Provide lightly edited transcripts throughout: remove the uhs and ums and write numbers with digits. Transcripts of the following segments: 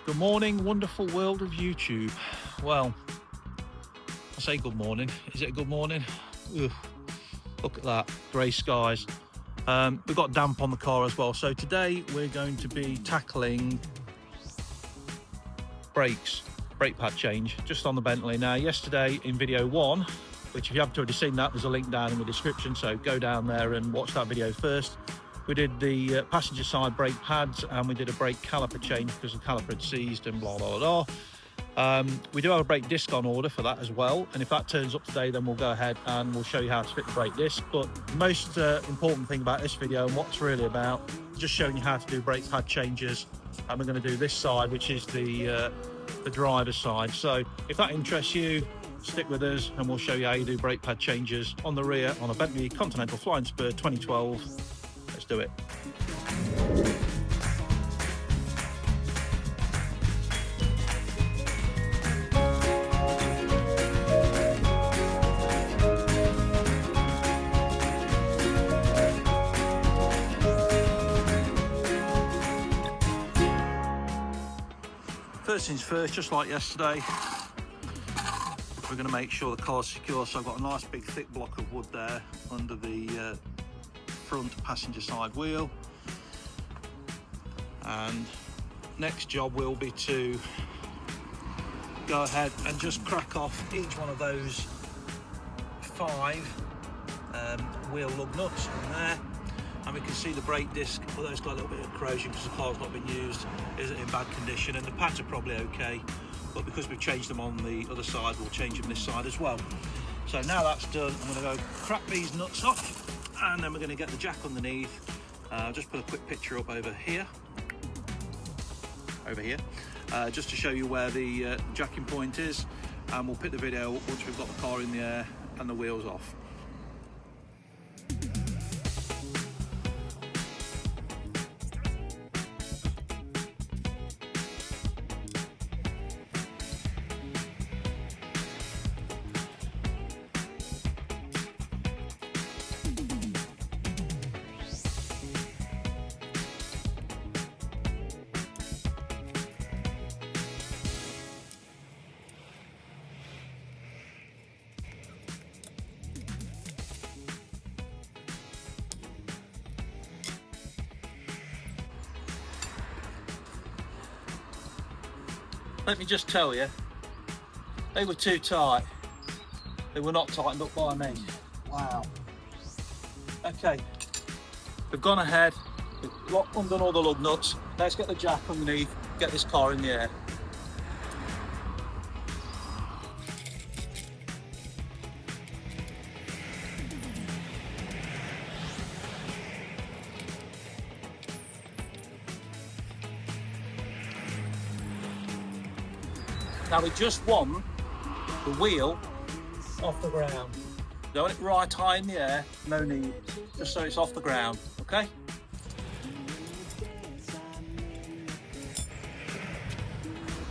Good morning, wonderful world of YouTube. Well, I say good morning. Is it a good morning? Ugh, look at that, grey skies. We've got damp on the car as well. So today we're going to be tackling brakes, brake pad change, just on the Bentley. Now, yesterday in video 1, which if you haven't already seen that, there's a link down in the description, so go down there and watch that video first. We did the passenger side brake pads and we did a brake caliper change because the caliper had seized and blah, blah, blah. We do have a brake disc on order for that as well. And if that turns up today, then we'll go ahead and we'll show you how to fit the brake disc. But the most important thing about this video and what's really about, just showing you how to do brake pad changes. And we're going to do this side, which is the driver's side. So if that interests you, stick with us and we'll show you how you do brake pad changes on the rear on a Bentley Continental Flying Spur 2012. Let's do it. First things first, just like yesterday, we're going to make sure the car's secure. So I've got a nice big thick block of wood there under the front passenger side wheel, and next job will be to go ahead and just crack off each one of those 5 wheel lug nuts in there. And we can see the brake disc, although it's got a little bit of corrosion because the car's not been used, isn't in bad condition, and the pads are probably okay, but because we've changed them on the other side, we'll change them this side as well. So now that's done, I'm going to go crack these nuts off, and then we're going to get the jack underneath. Just put a quick picture up over here, just to show you where the jacking point is, and we'll pick the video up once we've got the car in the air and the wheels off. Let me just tell you, they were too tight. They were not tightened up by me. Wow. Okay, we've gone ahead, we've undone all the lug nuts. Let's get the jack underneath, get this car in the air. Now we just want the wheel off the ground. Don't want it right high in the air, no need, just so it's off the ground, okay?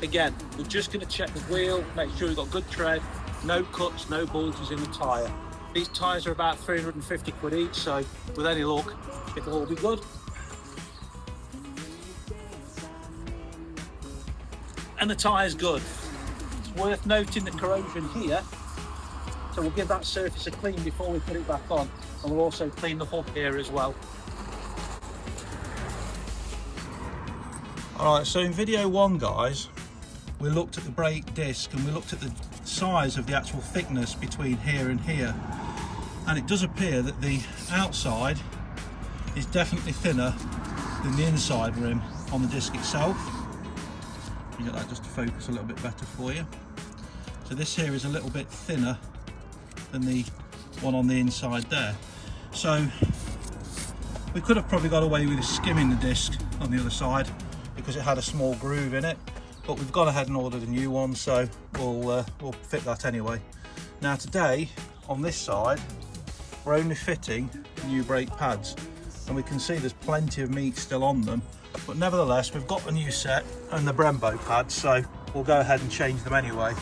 Again, we're just going to check the wheel, make sure we've got good tread, no cuts, no bulges in the tyre. These tyres are about 350 quid each, so with any luck, it'll all be good. And the tyre's good. Worth noting the corrosion here, so we'll give that surface a clean before we put it back on, and we'll also clean the hood here as well. Alright, so in video 1 guys, we looked at the brake disc and we looked at the size of the actual thickness between here and here, and it does appear that the outside is definitely thinner than the inside rim on the disc itself. You get that just to focus a little bit better for you. So this here is a little bit thinner than the one on the inside there. So we could have probably got away with skimming the disc on the other side because it had a small groove in it, but we've gone ahead and ordered a new one, so we'll fit that anyway. Now today on this side we're only fitting new brake pads, and we can see there's plenty of meat still on them, but nevertheless we've got the new set and the Brembo pads, so we'll go ahead and change them anyway.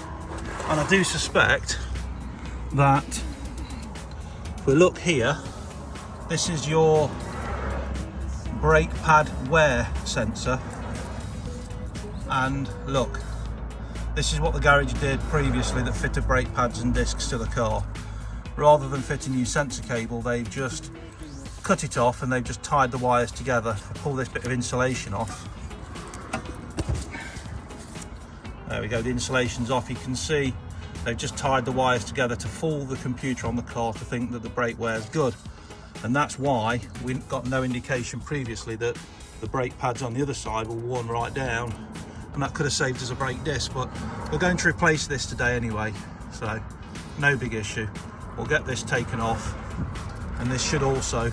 And I do suspect that if we look here, this is your brake pad wear sensor, And look, this is what the garage did previously that fitted brake pads and discs to the car. Rather than fit a new sensor cable, they've just cut it off and they've just tied the wires together. If I pull this bit of insulation off, there we go, the insulation's off. You can see they've just tied the wires together to fool the computer on the car to think that the brake wear is good. And that's why we got no indication previously that the brake pads on the other side were worn right down, and that could have saved us a brake disc. But we're going to replace this today anyway, so no big issue. We'll get this taken off, and this should also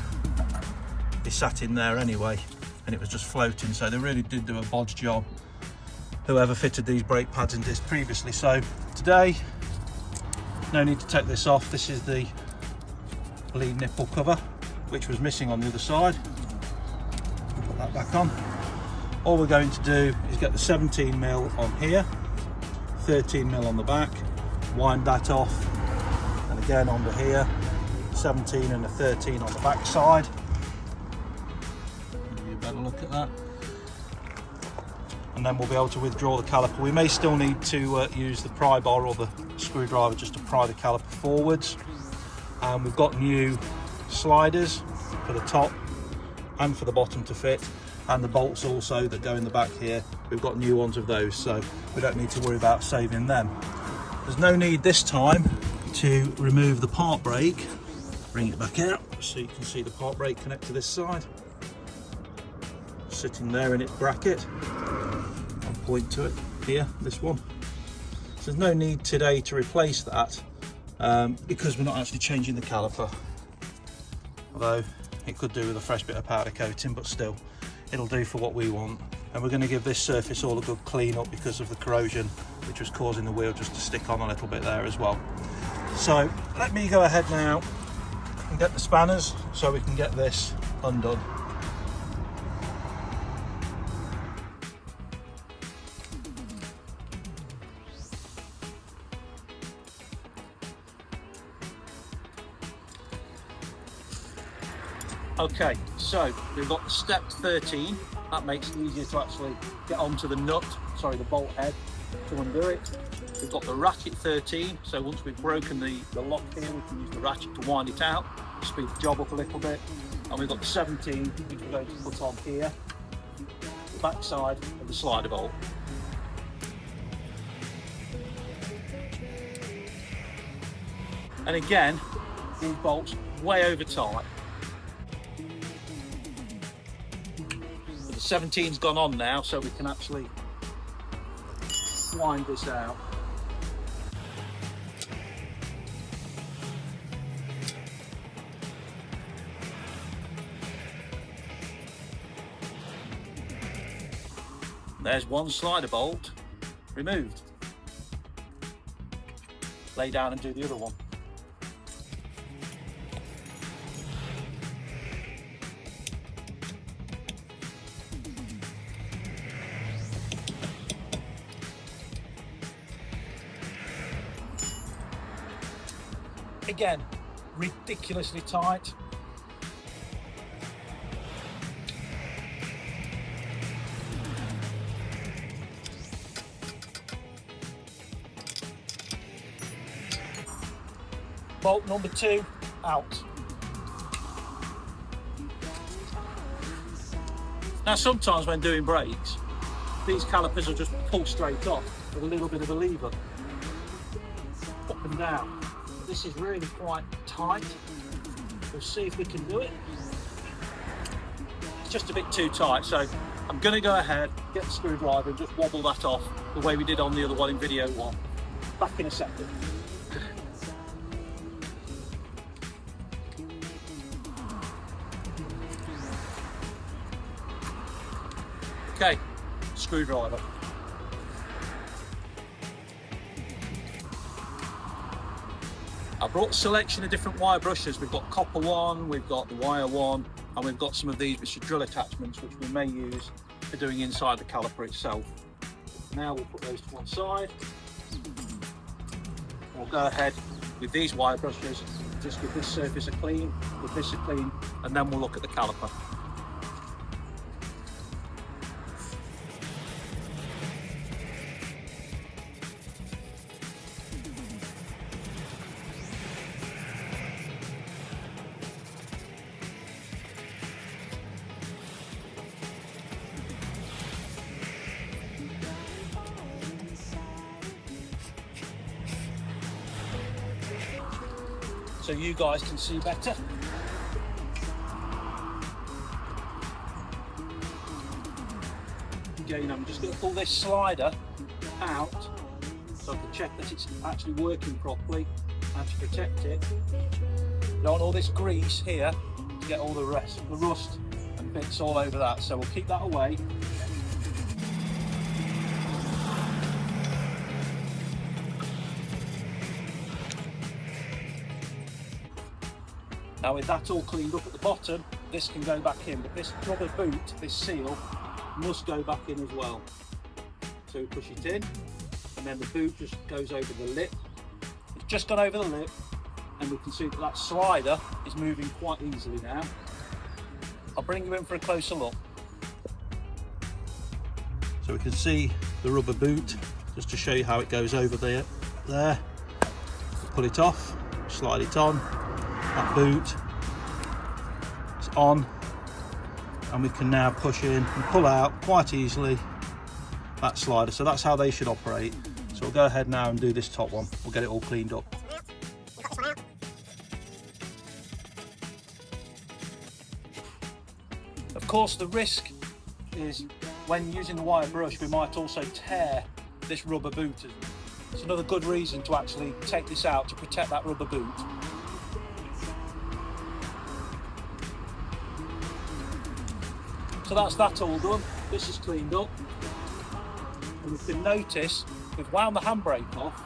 be sat in there anyway, and it was just floating, so they really did do a bodge job, whoever fitted these brake pads and discs previously. So today, no need to take this off. This is the bleed nipple cover, which was missing on the other side. Put that back on. All we're going to do is get the 17mm on here, 13mm on the back, wind that off, and again onto here, 17 and a 13 on the back side. Give you a better look at that. And then we'll be able to withdraw the caliper. We may still need to use the pry bar or the screwdriver just to pry the caliper forwards. And we've got new sliders for the top and for the bottom to fit, and the bolts also that go in the back here, we've got new ones of those, so we don't need to worry about saving them. There's no need this time to remove the part brake. Bring it back out so you can see the part brake connect to this side, sitting there in its bracket. I'll point to it here, this one. So there's no need today to replace that because we're not actually changing the caliper, although it could do with a fresh bit of powder coating, but still it'll do for what we want. And we're going to give this surface all a good clean up because of the corrosion which was causing the wheel just to stick on a little bit there as well. So let me go ahead now and get the spanners so we can get this undone. Okay, so we've got the step 13. That makes it easier to actually get onto the nut, sorry, the bolt head to undo it. We've got the ratchet 13, so once we've broken the lock here, we can use the ratchet to wind it out, speed the job up a little bit. And we've got the 17, which we're going to put on here, the back side of the slider bolt. And again, these bolts way over tight. The 17's gone on now, so we can actually wind this out. There's one slider bolt removed. Lay down and do the other one. Again, ridiculously tight. Bolt number 2 out. Now sometimes when doing brakes, these calipers will just pull straight off with a little bit of a lever, up and down. This is really quite tight. We'll see if we can do it. It's just a bit too tight, so I'm going to go ahead, get the screwdriver and just wobble that off the way we did on the other one in video 1. Back in a second. Okay, screwdriver. I brought a selection of different wire brushes. We've got copper one, we've got the wire one, and we've got some of these which are drill attachments which we may use for doing inside the caliper itself. Now we'll put those to one side. We'll go ahead with these wire brushes, just give this surface a clean, give this a clean, and then we'll look at the caliper. so you guys can see better. Again, I'm just going to pull this slider out so I can check that it's actually working properly and to protect it. Don't want all this grease here to get all the rust and bits all over that, so we'll keep that away. Now with that all cleaned up at the bottom, this can go back in, but this rubber boot, this seal, must go back in as well. So we push it in, and then the boot just goes over the lip. It's just gone over the lip, and we can see that that slider is moving quite easily now. I'll bring you in for a closer look. So we can see the rubber boot, just to show you how it goes over there. We'll pull it off, slide it on. That boot is on, and we can now push in and pull out quite easily that slider. So that's how they should operate. So we'll go ahead now and do this top one. We'll get it all cleaned up. Of course, the risk is when using the wire brush, we might also tear this rubber boot. It's another good reason to actually take this out to protect that rubber boot. So that's that all done. This is cleaned up, and we can notice we've wound the handbrake off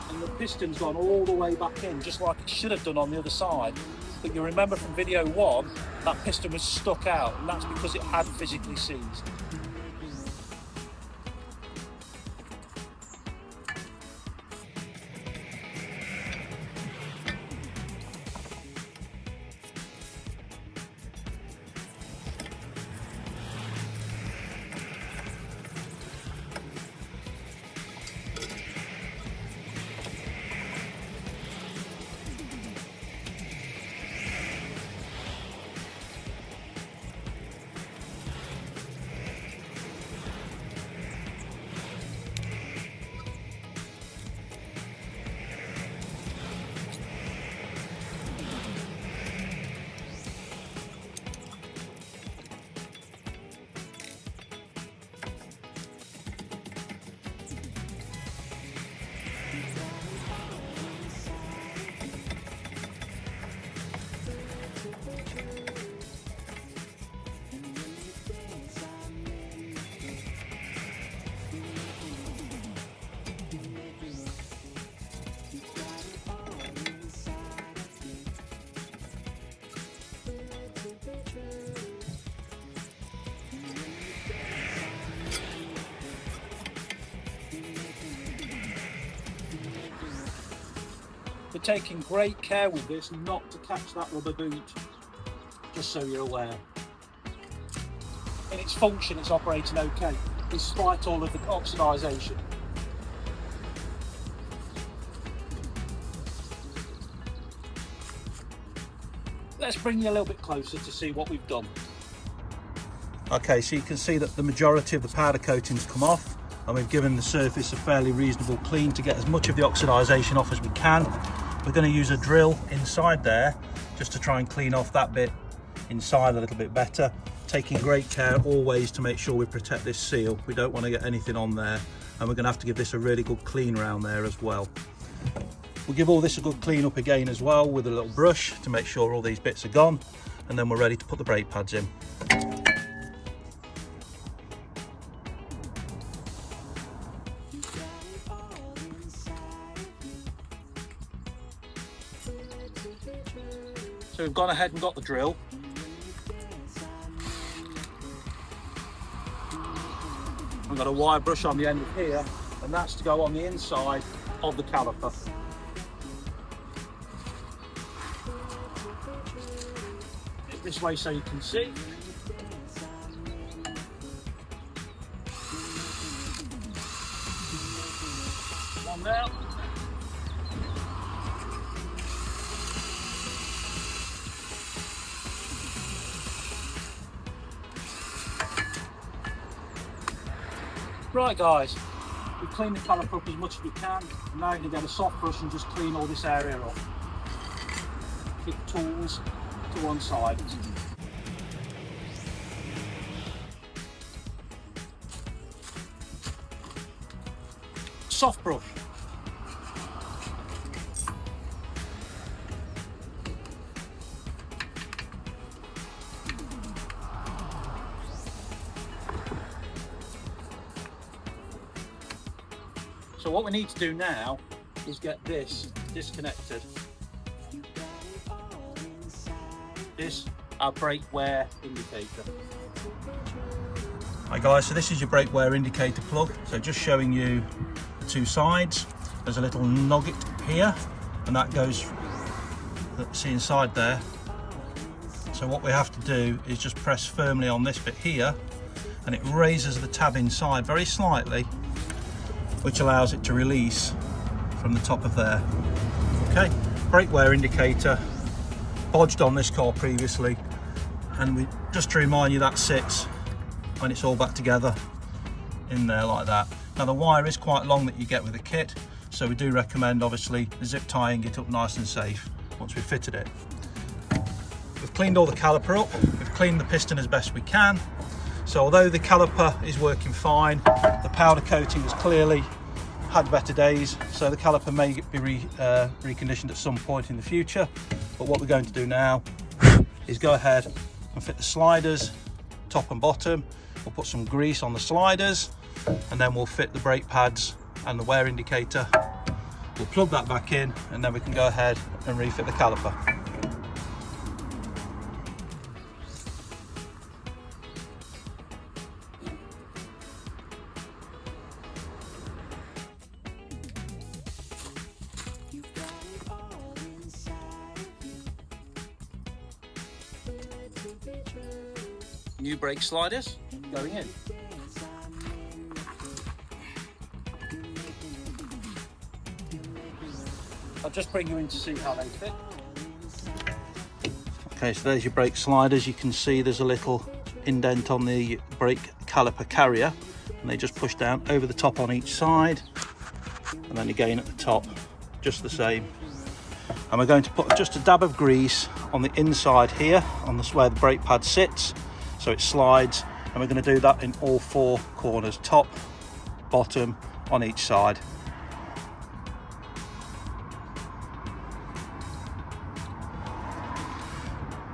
and the piston's gone all the way back in, just like it should have done on the other side. But you remember from video 1, that piston was stuck out, and that's because it had physically seized. We're taking great care with this not to catch that rubber boot, just so you're aware. In its function, it's operating okay, despite all of the oxidisation. Let's bring you a little bit closer to see what we've done. Okay, so you can see that the majority of the powder coating's come off, and we've given the surface a fairly reasonable clean to get as much of the oxidisation off as we can. We're going to use a drill inside there just to try and clean off that bit inside a little bit better, taking great care always to make sure we protect this seal. We don't want to get anything on there, and we're going to have to give this a really good clean around there as well. We'll give all this a good clean up again as well with a little brush to make sure all these bits are gone, and then we're ready to put the brake pads in. So we've gone ahead and got the drill. I've got a wire brush on the end of here, and that's to go on the inside of the caliper. This way so you can see. One down. Right guys, we've cleaned the caliper up as much as we can, and now you can get a soft brush and just clean all this area off. specific tools to one side. Soft brush. So what we need to do now is get this disconnected. This, our brake wear indicator. Hi guys, so this is your brake wear indicator plug. So just showing you the two sides. There's a little nugget here, and that goes, see inside there. So what we have to do is just press firmly on this bit here, and it raises the tab inside very slightly, which allows it to release from the top of there. Okay, brake wear indicator, bodged on this car previously, and just to remind you, that sits when it's all back together in there like that. Now the wire is quite long that you get with the kit, so we do recommend obviously zip tying it up nice and safe once we've fitted it. We've cleaned all the caliper up, we've cleaned the piston as best we can. So although the caliper is working fine, the powder coating has clearly had better days, so the caliper may be reconditioned at some point in the future. But what we're going to do now is go ahead and fit the sliders, top and bottom. We'll put some grease on the sliders, and then we'll fit the brake pads and the wear indicator. We'll plug that back in, and then we can go ahead and refit the caliper. New brake sliders going in. I'll just bring you in to see how they fit. Okay, so there's your brake sliders. You can see there's a little indent on the brake caliper carrier, and they just push down over the top on each side, and then again at the top, just the same. And we're going to put just a dab of grease on the inside here, on this where the brake pad sits, so it slides, and we're going to do that in all four corners, top, bottom, on each side.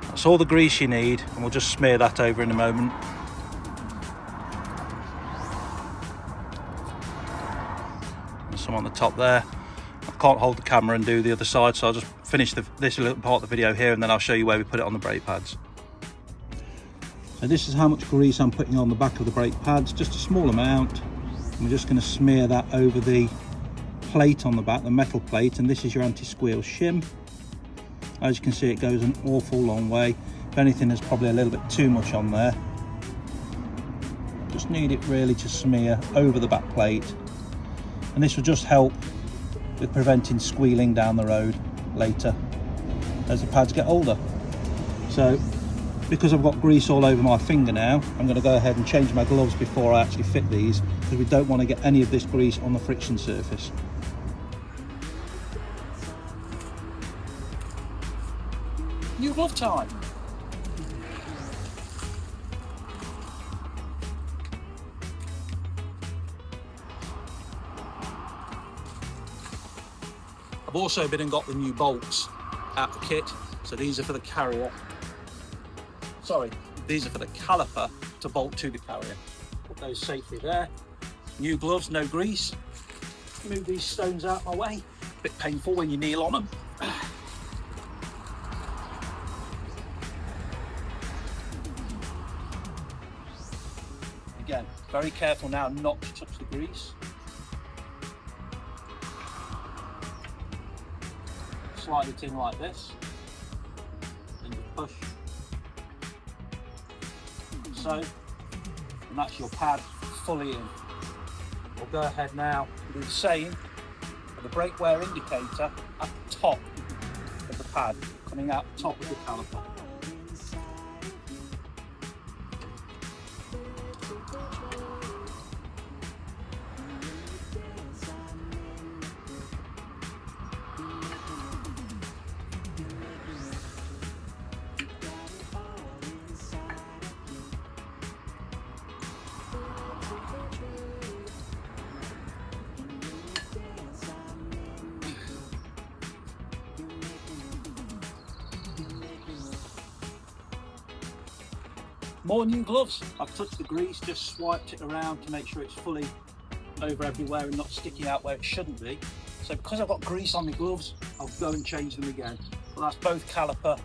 That's all the grease you need, and we'll just smear that over in a moment. There's some on the top there. I can't hold the camera and do the other side, so I'll just finish this little part of the video here, and then I'll show you where we put it on the brake pads. So this is how much grease I'm putting on the back of the brake pads, just a small amount. And we're just going to smear that over the plate on the back, the metal plate, and this is your anti-squeal shim. As you can see, it goes an awful long way. If anything, there's probably a little bit too much on there. Just need it really to smear over the back plate, and this will just help with preventing squealing down the road later as the pads get older. So because I've got grease all over my finger now, I'm going to go ahead and change my gloves before I actually fit these, because we don't want to get any of this grease on the friction surface. New glove time. I've also been and got the new bolts out the kit, so these are for the carrier. Sorry, these are for the caliper to bolt to the carrier. Put those safely there. New gloves, no grease. Move these stones out my way. Bit painful when you kneel on them. Again, very careful now not to touch the grease. Slide it in like this, and you push. So, and that's your pad fully in. We'll go ahead now and do the same with the brake wear indicator at the top of the pad, coming out the top of the caliper. More new gloves. I've touched the grease, just swiped it around to make sure it's fully over everywhere and not sticking out where it shouldn't be. So because I've got grease on my gloves, I'll go and change them again. Well, that's both caliper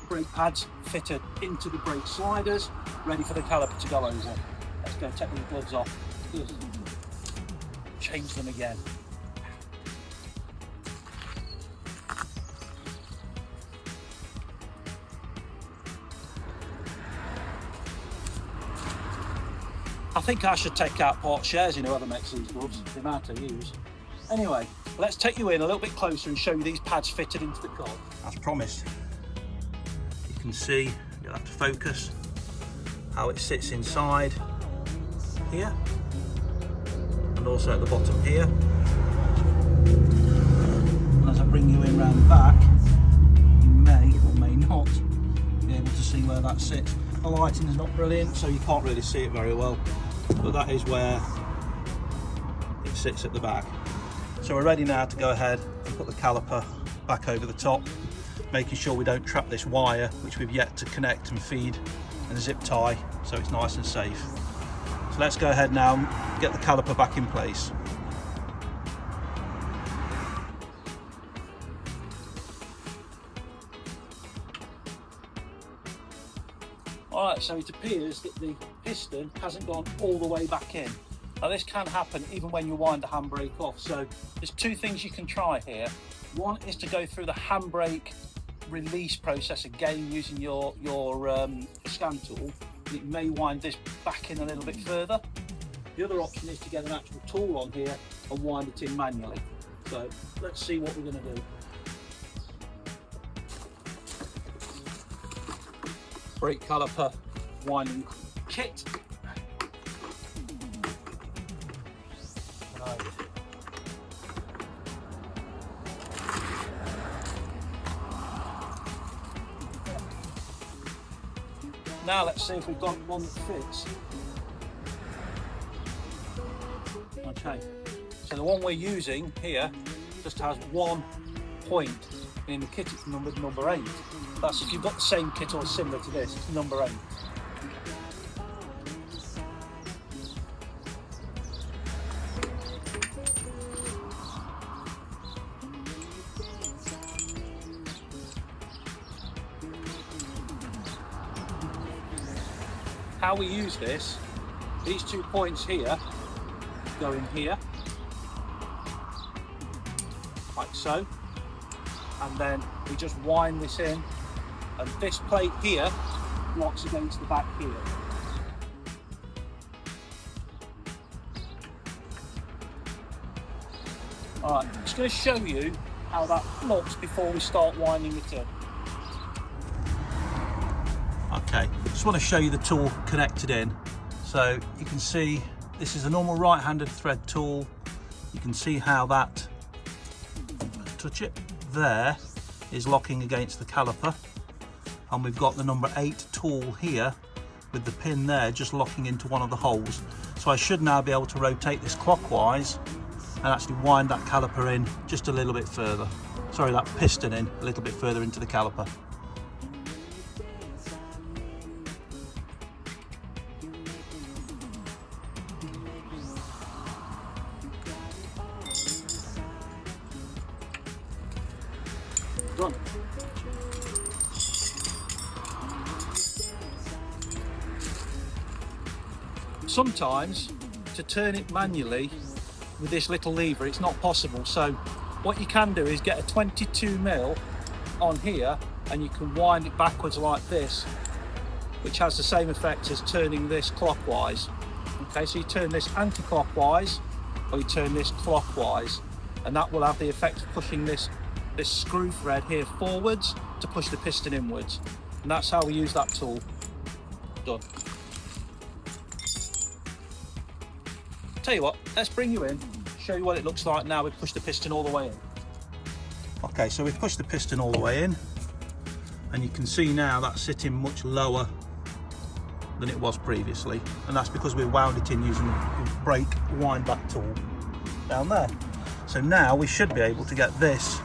brake pads fitted into the brake sliders, ready for the caliper to go over. Let's go take the gloves off. Change them again. I think I should take out part shares, you know, whoever makes these gloves, the amount I use. Anyway, let's take you in a little bit closer and show you these pads fitted into the car. As promised, you can see, you'll have to focus, how it sits inside here, and also at the bottom here. And as I bring you in round the back, you may or may not be able to see where that sits. The lighting is not brilliant, so you can't really see it very well, but that is where it sits at the back. So we're ready now to go ahead and put the caliper back over the top, making sure we don't trap this wire, which we've yet to connect and feed and zip tie, so it's nice and safe. So let's go ahead now and get the caliper back in place. Alright, so it appears that the piston hasn't gone all the way back in. Now this can happen even when you wind the handbrake off, so there's two things you can try here. One is to go through the handbrake release process again using your scan tool. It may wind this back in a little bit further. The other option is to get an actual tool on here and wind it in manually. So let's see what we're going to do. Brake caliper winding kit. Right. Now let's see if we've got one that fits. Okay, so the one we're using here just has 1 point. In the kit it's numbered number 8. That's if you've got the same kit or similar to this, it's number 8. How we use this, these 2 points here go in here, like so. And then we just wind this in, and this plate here locks against the back here. Alright, I'm just going to show you how that looks before we start winding it in. Okay, just want to show you the tool connected in. So you can see this is a normal right-handed thread tool. You can see how that, touch it, there is locking against the caliper, and we've got the number 8 tool here with the pin there just locking into one of the holes. So I should now be able to rotate this clockwise and actually wind that caliper in just a little bit further. Sorry, that piston in a little bit further into the caliper. Done. Sometimes to turn it manually with this little lever it's not possible, so what you can do is get a 22mm on here and you can wind it backwards like this, which has the same effect as turning this clockwise. Okay, so you turn this anti-clockwise or you turn this clockwise, and that will have the effect of pushing this screw thread here forwards to push the piston inwards, and that's how we use that tool. Done. Tell you what, let's bring you in, show you what it looks like now we've pushed the piston all the way in. Okay, so we've pushed the piston all the way in, and you can see now that's sitting much lower than it was previously, and that's because we wound it in using the brake wind back tool down there. So now we should be able to get this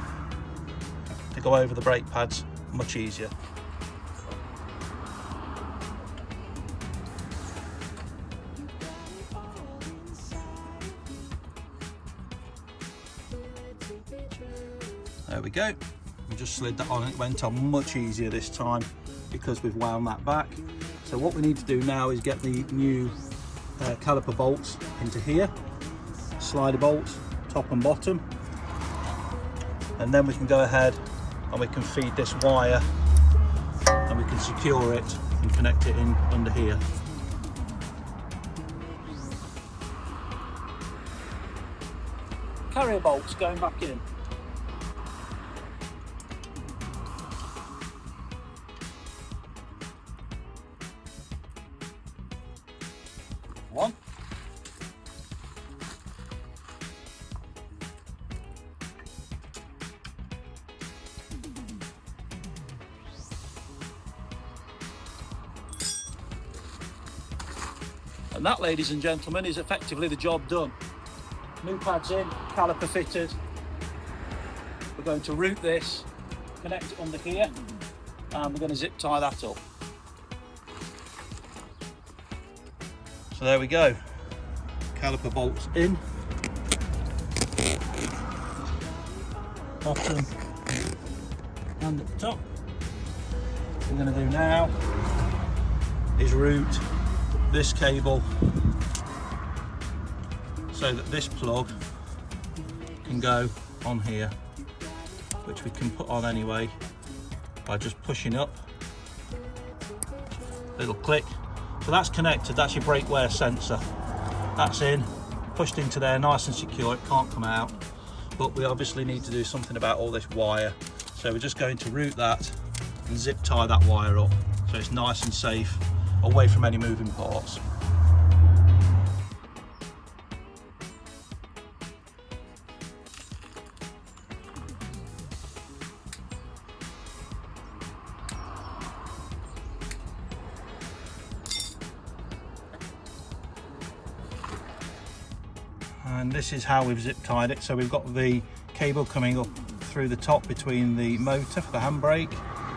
to go over the brake pads much easier. There we go. We just slid that on. It went on much easier this time because we've wound that back. So what we need to do now is get the new caliper bolts into here, slider bolts, top and bottom, and then we can go ahead and we can feed this wire and we can secure it and connect it in under here. Carrier bolts going back in. One. And that, ladies and gentlemen, is effectively the job done. New pads in, caliper fitted. We're going to route this, connect it under here, and we're going to zip tie that up. So there we go. Caliper bolts in. Bottom and at the top. What we're going to do now is route this cable so that this plug can go on here, which we can put on anyway by just pushing up. Little click. So that's connected, that's your brake wear sensor. That's in, pushed into there, nice and secure, it can't come out. But we obviously need to do something about all this wire. So we're just going to route that and zip tie that wire up so it's nice and safe, away from any moving parts. And this is how we've zip tied it. So we've got the cable coming up through the top between the motor for the handbrake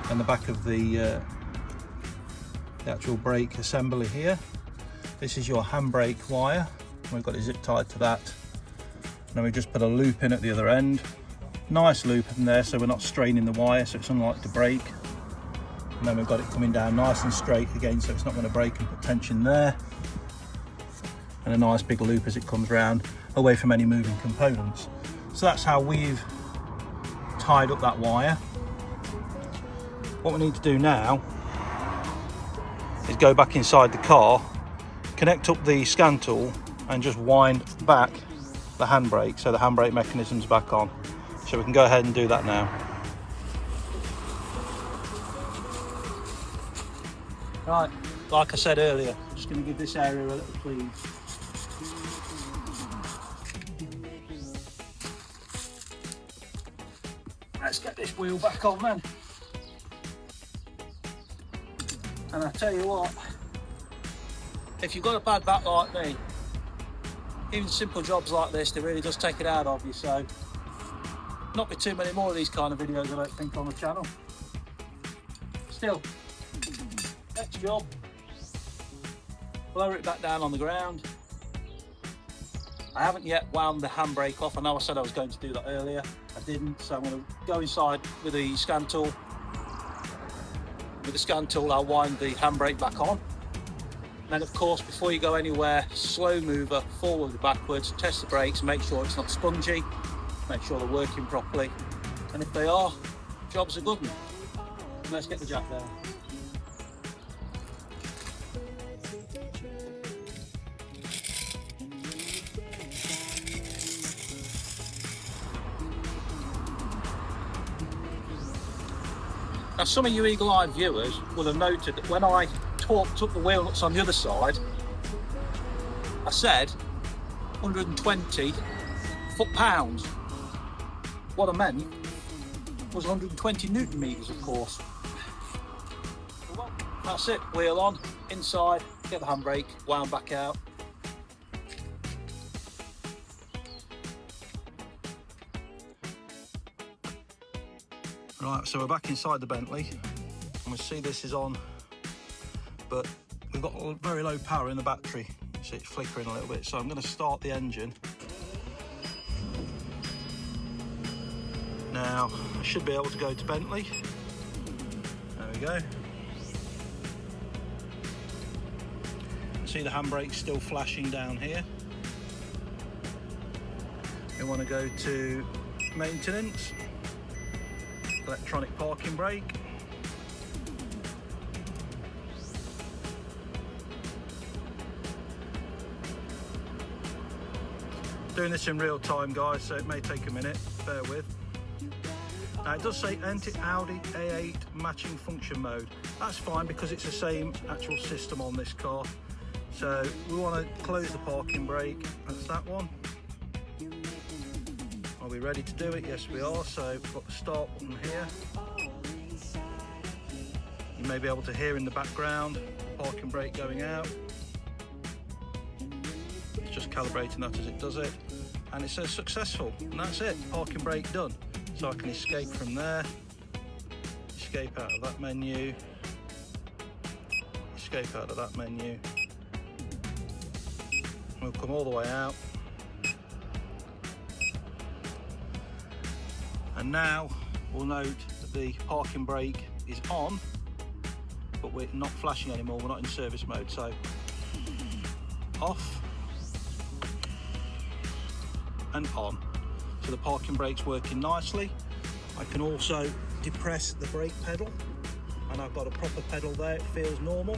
and the back of the actual brake assembly here. This is your handbrake wire. We've got it zip tied to that. And then we just put a loop in at the other end. Nice loop in there so we're not straining the wire, so it's unlike the brake. And then we've got it coming down nice and straight again so it's not going to break and put tension there. And a nice big loop as it comes round, away from any moving components. So that's how we've tied up that wire. What we need to do now is go back inside the car, connect up the scan tool and just wind back the handbrake so the handbrake mechanism's back on. So we can go ahead and do that now. Right, like I said earlier, I'm just going to give this area a little clean. Let's get this wheel back on then. And I tell you what, if you've got a bad back like me, even simple jobs like this, they really does take it out of you. So, not be too many more of these kind of videos, I don't think, on the channel. Still, next job, lower it back down on the ground. I haven't yet wound the handbrake off. I know I said I was going to do that earlier. I didn't, so I'm going to go inside with the scan tool. With the scan tool, I'll wind the handbrake back on. And then, of course, before you go anywhere, slow mover, forward and backwards, test the brakes, make sure it's not spongy, make sure they're working properly. And if they are, job's a good one. Let's get the jack down. Now, some of you eagle-eyed viewers will have noted that when I torqued up the wheel nuts on the other side, I said 120 foot-pounds. What I meant was 120 Newton meters, of course. Well, that's it, wheel on, inside, get the handbrake, wound back out. Right, so we're back inside the Bentley, and we see this is on, but we've got very low power in the battery, so it's flickering a little bit. So I'm going to start the engine. Now I should be able to go to Bentley. There we go. See the handbrake still flashing down here. We want to go to maintenance, electronic parking brake. Doing this in real time, guys, so it may take a minute, bear with. Now it does say enter Audi A8 matching function mode. That's fine because it's the same actual system on this car. So we want to close the parking brake, that's that one. Are we ready to do it? Yes we are. So we've got the start button here. You may be able to hear in the background parking brake going out. It's just calibrating that as it does it. And it says successful, and that's it, parking brake done. So I can escape from there, escape out of that menu, escape out of that menu. We'll come all the way out. And now we'll note that the parking brake is on, but we're not flashing anymore, we're not in service mode. So off and on. So the parking brake's working nicely. I can also depress the brake pedal, and I've got a proper pedal there, it feels normal.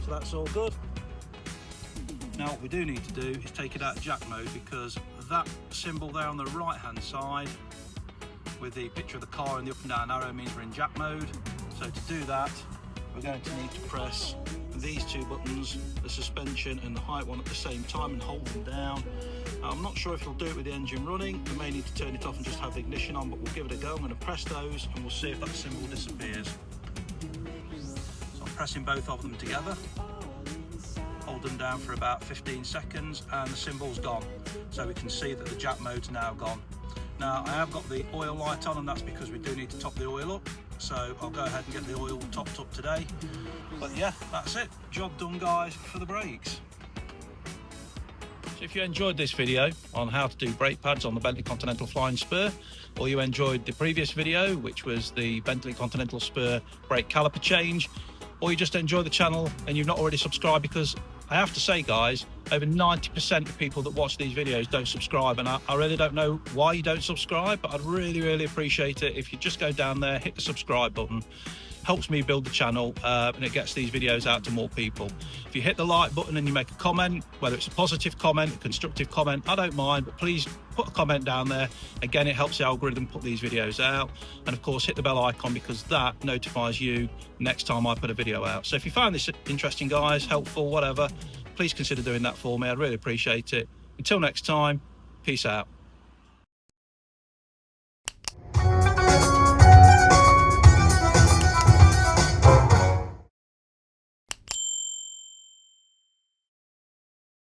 So that's all good. Now what we do need to do is take it out of jack mode, because that symbol there on the right hand side with the picture of the car and the up and down arrow means we're in jack mode. So to do that, we're going to need to press these two buttons, the suspension and the height one at the same time, and hold them down. I'm not sure if it'll do it with the engine running. We may need to turn it off and just have the ignition on, but we'll give it a go. I'm going to press those and we'll see if that symbol disappears. So I'm pressing both of them together, hold them down for about 15 seconds and the symbol's gone. So we can see that the jack mode's now gone. Now I have got the oil light on, and that's because we do need to top the oil up. So I'll go ahead and get the oil topped up today. But yeah, that's it. Job done, guys, for the brakes. So if you enjoyed this video on how to do brake pads on the Bentley Continental Flying Spur, or you enjoyed the previous video, which was the Bentley Continental Spur brake caliper change, or you just enjoy the channel and you've not already subscribed, because I have to say, guys, over 90% of people that watch these videos don't subscribe, and I really don't know why you don't subscribe, but I'd really appreciate it if you just go down there, hit the subscribe button. Helps me build the channel, and it gets these videos out to more people. If you hit the like button and you make a comment, whether it's a positive comment, a constructive comment, I don't mind, but please put a comment down there. Again, it helps the algorithm put these videos out. And of course, hit the bell icon, because that notifies you next time I put a video out. So if you found this interesting, guys, helpful, whatever, please consider doing that for me. I'd really appreciate it. Until next time, peace out.